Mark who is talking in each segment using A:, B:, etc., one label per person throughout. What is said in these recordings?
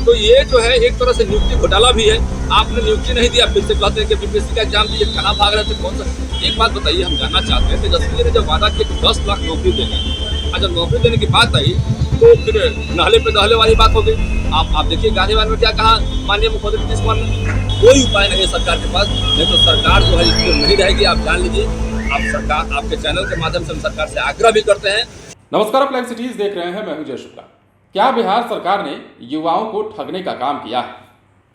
A: तो ये जो है एक तरह से नियुक्ति घोटाला भी है। आपने नियुक्ति नहीं दिया, फिर से कहते हैं कि बीपीएससी का एग्जाम दीजिए, कहाँ भाग रहे थे, कौन सा। एक बात बताइए, हम जानना चाहते हैं तेजस्वी जी ने जब वादा किया कि 10 लाख नौकरी देंगे, और जब नौकरी देने की बात आई तो फिर नहले पे दहले वाली बात हो गई। आप देखिए गांधीवान में क्या कहा माननीय मुख्यमंत्री नीतीश कुमार ने, कोई उपाय नहीं है सरकार के पास, नहीं तो सरकार जो है स्थिर नहीं रहेगी, आप जान लीजिए। आप सरकार, आपके चैनल के माध्यम से हम सरकार से आग्रह भी करते हैं।
B: नमस्कार, आप लाइव सिटीज देख रहे हैं, मैं हूं जय शुक्ला। क्या बिहार सरकार ने युवाओं को ठगने का काम किया है?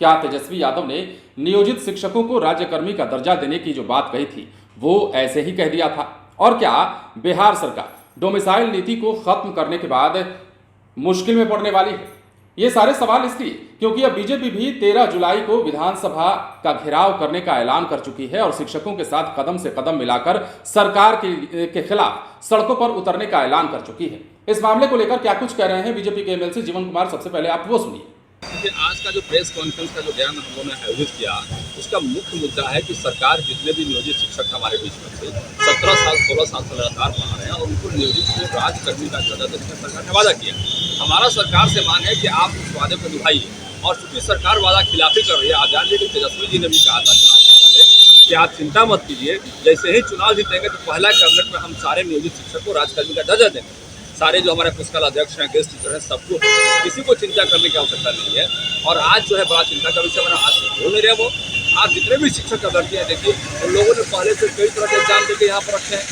B: क्या तेजस्वी यादव ने नियोजित शिक्षकों को राज्यकर्मी का दर्जा देने की जो बात कही थी वो ऐसे ही कह दिया था? और क्या बिहार सरकार डोमिसाइल नीति को खत्म करने के बाद मुश्किल में पड़ने वाली है? ये सारे सवाल इसलिए क्योंकि अब बीजेपी भी 13 जुलाई को विधानसभा का घेराव करने का ऐलान कर चुकी है और शिक्षकों के साथ कदम से कदम मिलाकर सरकार के खिलाफ सड़कों पर उतरने का ऐलान कर चुकी है। इस मामले को लेकर क्या कुछ कह रहे हैं बीजेपी के एमएलसी जीवन कुमार, सबसे पहले आप वो सुनिए।
A: आज का जो प्रेस कॉन्फ्रेंस का जो बयान हम लोगों ने आयोजित किया, उसका मुख्य मुद्दा है कि सरकार जितने भी नियोजित शिक्षक हमारे बीच में थे, 17 साल 16 साल से लगातार पढ़ा रहे हैं और उनको नियोजित को राज्यकर्मी का दर्जा देने का सरकार ने वादा किया। हमारा सरकार से मांग है कि आप उस वादे को निभाइए, और चूंकि सरकार वादा खिलाफी कर रही है, आप जान लीजिए कि तेजस्वी जी ने भी कहा था चुनाव से पहले कि आप चिंता मत कीजिए, जैसे ही चुनाव जीतेंगे तो पहला कैबिनेट में हम सारे नियोजित शिक्षक को राज्यकर्मी का दर्जा देंगे। सारे जो हमारे पुस्तकालय अध्यक्ष हैं, गेस्ट टीचर हैं, सबको, किसी को चिंता करने की आवश्यकता नहीं है। और आज जो है बड़ा चिंता का विषय बना, आज हो नहीं रहे वो। आप जितने भी शिक्षक अभ्यर्थी हैं, देखिए उन लोगों ने पहले से कई तरह के एग्जाम देके यहाँ पर रखे हैं।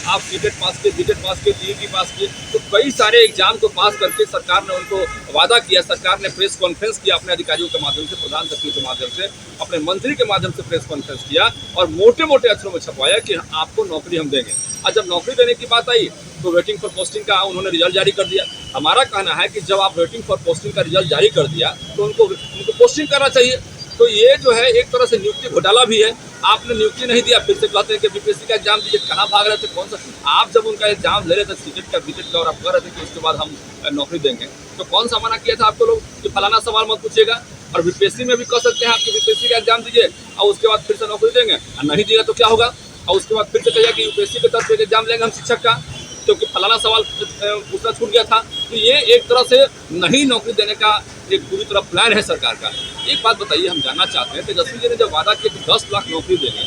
A: आप सीटेट पास किए, बीटेट पास किए, टीईटी पास किए, तो कई सारे एग्जाम को पास करके सरकार ने उनको वादा किया। सरकार ने प्रेस कॉन्फ्रेंस किया अपने अधिकारियों के माध्यम से, प्रधान सचिव के माध्यम से, अपने मंत्री के माध्यम से प्रेस कॉन्फ्रेंस किया और मोटे मोटे अक्षरों में छपवाया कि आपको नौकरी हम देंगे। और जब नौकरी देने की बात आई तो वेटिंग फॉर पोस्टिंग का उन्होंने रिजल्ट जारी कर दिया। हमारा कहना है कि जब आप वेटिंग फॉर पोस्टिंग का रिजल्ट जारी कर दिया तो उनको पोस्टिंग करना चाहिए। तो ये जो है एक तरह से नियुक्ति घोटाला भी है। आपने नियुक्ति नहीं दिया, फिर से कहते हैं कि बीपीएससी का एग्जाम दीजिए, कहाँ भाग रहे थे, कौन सा। आप जब उनका एग्जाम ले रहे थे सीटेट का, बीटेट का, और आप कह रहे थे कि उसके बाद हम नौकरी देंगे, तो कौन सा मना किया था आपको लोग कि फलाना सवाल मत पूछिएगा? और बीपीएससी में भी कह सकते हैं आपकी बीपीएससी का एग्जाम दीजिए और उसके बाद फिर से नौकरी देंगे, और नहीं दिया तो क्या होगा? और उसके बाद फिर से कहिए कि यूपीएससी के तरफ से एग्जाम लेंगे हम शिक्षक का, क्योंकि फलाना सवाल पूछना छूट गया था। तो ये एक तरह से नहीं नौकरी देने का एक पूरी तरह प्लान है सरकार का। एक बात बताइए, हम जानना चाहते हैं तेजस्वी जी ने जब वादा किया कि 10 लाख नौकरी देंगे,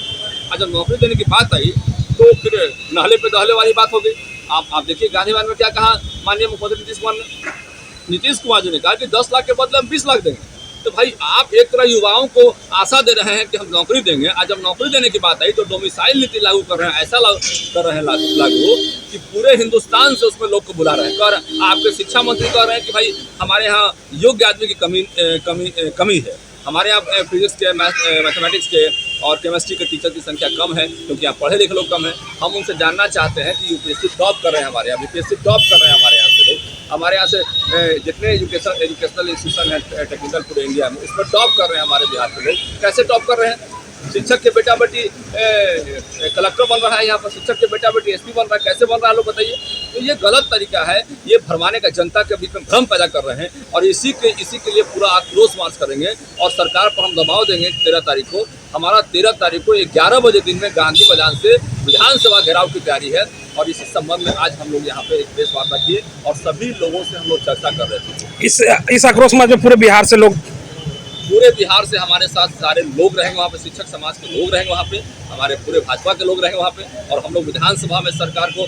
A: और जब नौकरी देने की बात आई तो फिर नहले पे दहले वाली बात हो गई। आप देखिए गांधीवान में क्या कहा माननीय मुख्यमंत्री नीतीश कुमार जी ने कहा कि 10 लाख के बदले हम 20 लाख देंगे। तो भाई आप एक तरह युवाओं को आशा दे रहे हैं कि हम नौकरी देंगे, और जब नौकरी देने की बात आई तो डोमिसाइल नीति लागू कर रहे हैं, ऐसा कर रहे हैं लागू कि पूरे हिंदुस्तान से उसमें लोग को बुला रहे हैं। आपके शिक्षा मंत्री कह रहे हैं कि भाई हमारे यहाँ योग्य आदमी की कमी है, हमारे यहाँ फिजिक्स के, मैथमेटिक्स के और केमिस्ट्री के टीचर की संख्या कम है, क्योंकि यहाँ पढ़े लिखे लोग कम हैं। हम उनसे जानना चाहते हैं कि यूपीएससी टॉप कर रहे हैं हमारे यहाँ, बीपीएससी टॉप कर रहे हैं हमारे यहाँ से लोग, हमारे यहाँ से जितने एजुकेशनल इंस्टीट्यूशन है टेक्निकल पूरे इंडिया में, उसमें टॉप कर रहे हैं हमारे बिहार के लोग। कैसे टॉप कर रहे हैं? शिक्षक के बेटा बेटी कलेक्टर बन रहा है, यहाँ पर शिक्षक के बेटा बेटी एसपी बन रहा है, कैसे बन रहा है लोग बताइए? तो ये गलत तरीका है, ये भरमाने का, जनता के बीच में भ्रम पैदा कर रहे हैं, और इसी के लिए पूरा आक्रोश मार्च करेंगे और सरकार पर हम दबाव देंगे। 13 तारीख को हमारा 13 तारीख को 11 बजे दिन में गांधी मैदान से विधानसभा घेराव की तैयारी है, और इसी संबंध में आज हम लोग यहाँ पे एक प्रेस वार्ता किए और सभी लोगों से हम लोग चर्चा कर रहे थे।
C: इस आक्रोश में जो पूरे बिहार से लोग,
A: पूरे बिहार से हमारे साथ सारे लोग रहेंगे वहाँ पे, शिक्षक समाज के लोग रहेंगे वहाँ पे, हमारे पूरे भाजपा के लोग रहेंगे वहाँ पे, और हम लोग विधानसभा में सरकार को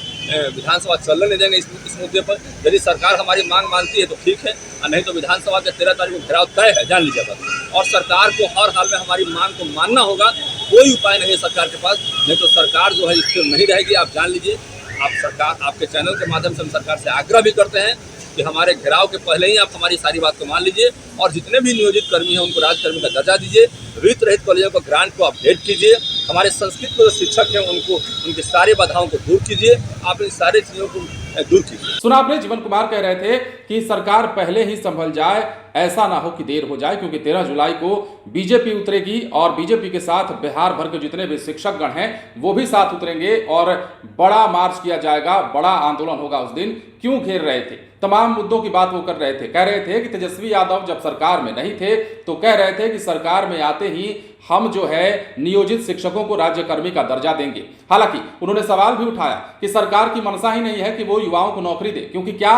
A: विधानसभा चलने नहीं देंगे इस मुद्दे पर। यदि सरकार हमारी मांग मानती है तो ठीक है, और नहीं तो विधानसभा के 13 तारीख को घेराव तय है, जान लीजिए बस। और सरकार को हर हाल में हमारी मांग को मानना होगा, कोई उपाय नहीं है सरकार के पास, नहीं तो सरकार जो है स्थिर नहीं रहेगी, आप जान लीजिए। आप सरकार, आपके चैनल के माध्यम से हम सरकार से आग्रह भी करते हैं कि हमारे घेराव के पहले ही आप हमारी सारी बात को मान लीजिए, और जितने भी नियोजित कर्मी हैं उनको राज्यकर्मी का दर्जा दीजिए, वित्त रहित कॉलेजों को ग्रांट को अपडेट कीजिए, हमारे संस्कृत के जो शिक्षक हैं उनको, उनकी सारी बाधाओं को दूर कीजिए, आप इन सारी चीज़ों को दूर कीजिए।
B: सुना आपने, जीवन कुमार कह रहे थे कि सरकार पहले ही संभल जाए, ऐसा ना हो कि देर हो जाए, क्योंकि 13 जुलाई को बीजेपी उतरेगी और बीजेपी के साथ बिहार भर के जितने भी शिक्षकगण हैं वो भी साथ उतरेंगे और बड़ा मार्च किया जाएगा, बड़ा आंदोलन होगा उस दिन। क्यों घेर रहे थे? तमाम मुद्दों की बात वो कर रहे थे। कह रहे थे कि तेजस्वी यादव जब सरकार में नहीं थे तो कह रहे थे कि सरकार में आते ही हम जो है नियोजित शिक्षकों को राज्यकर्मी का दर्जा देंगे। हालांकि उन्होंने सवाल भी उठाया कि सरकार की मंशा ही नहीं है कि वो युवाओं को नौकरी दे, क्योंकि क्या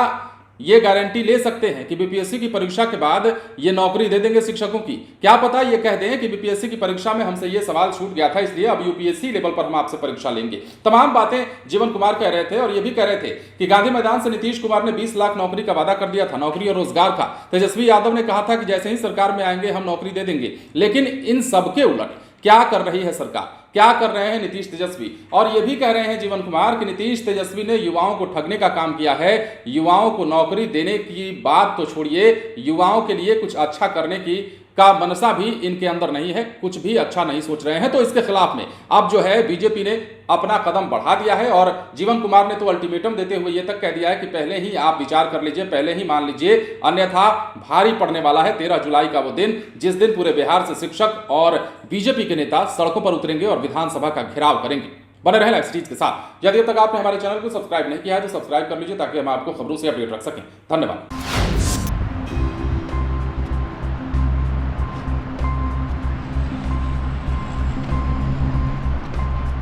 B: ये गारंटी ले सकते हैं कि बीपीएससी की परीक्षा के बाद ये नौकरी दे देंगे शिक्षकों की? क्या पता ये कह दें कि बीपीएससी की परीक्षा में हमसे ये सवाल छूट गया था, इसलिए अब यूपीएससी लेवल पर हम आपसे परीक्षा लेंगे। तमाम बातें जीवन कुमार कह रहे थे और ये भी कह रहे थे कि गांधी मैदान से नीतीश कुमार ने 20 लाख नौकरी का वादा कर दिया था, नौकरी और रोजगार का। तेजस्वी यादव ने कहा था कि जैसे ही सरकार में आएंगे हम नौकरी दे देंगे। लेकिन इन सबके उलट क्या कर रही है सरकार, क्या कर रहे हैं नीतीश तेजस्वी? और यह भी कह रहे हैं जीवन कुमार कि नीतीश तेजस्वी ने युवाओं को ठगने का काम किया है। युवाओं को नौकरी देने की बात तो छोड़िए, युवाओं के लिए कुछ अच्छा करने की का मनसा भी इनके अंदर नहीं है, कुछ भी अच्छा नहीं सोच रहे हैं। तो इसके खिलाफ में अब जो है बीजेपी ने अपना कदम बढ़ा दिया है और जीवन कुमार ने तो अल्टीमेटम देते हुए यह तक कह दिया है कि पहले ही आप विचार कर लीजिए, पहले ही मान लीजिए, अन्यथा भारी पड़ने वाला है 13 जुलाई का वो दिन, जिस दिन पूरे बिहार से शिक्षक और बीजेपी के नेता सड़कों पर उतरेंगे और विधानसभा का घेराव करेंगे। बने रहें लाइव स्ट्रीट के साथ। यदि अब तक आपने हमारे चैनल को सब्सक्राइब नहीं किया है तो सब्सक्राइब कर लीजिए ताकि हम आपको खबरों से अपडेट रख सकें। धन्यवाद।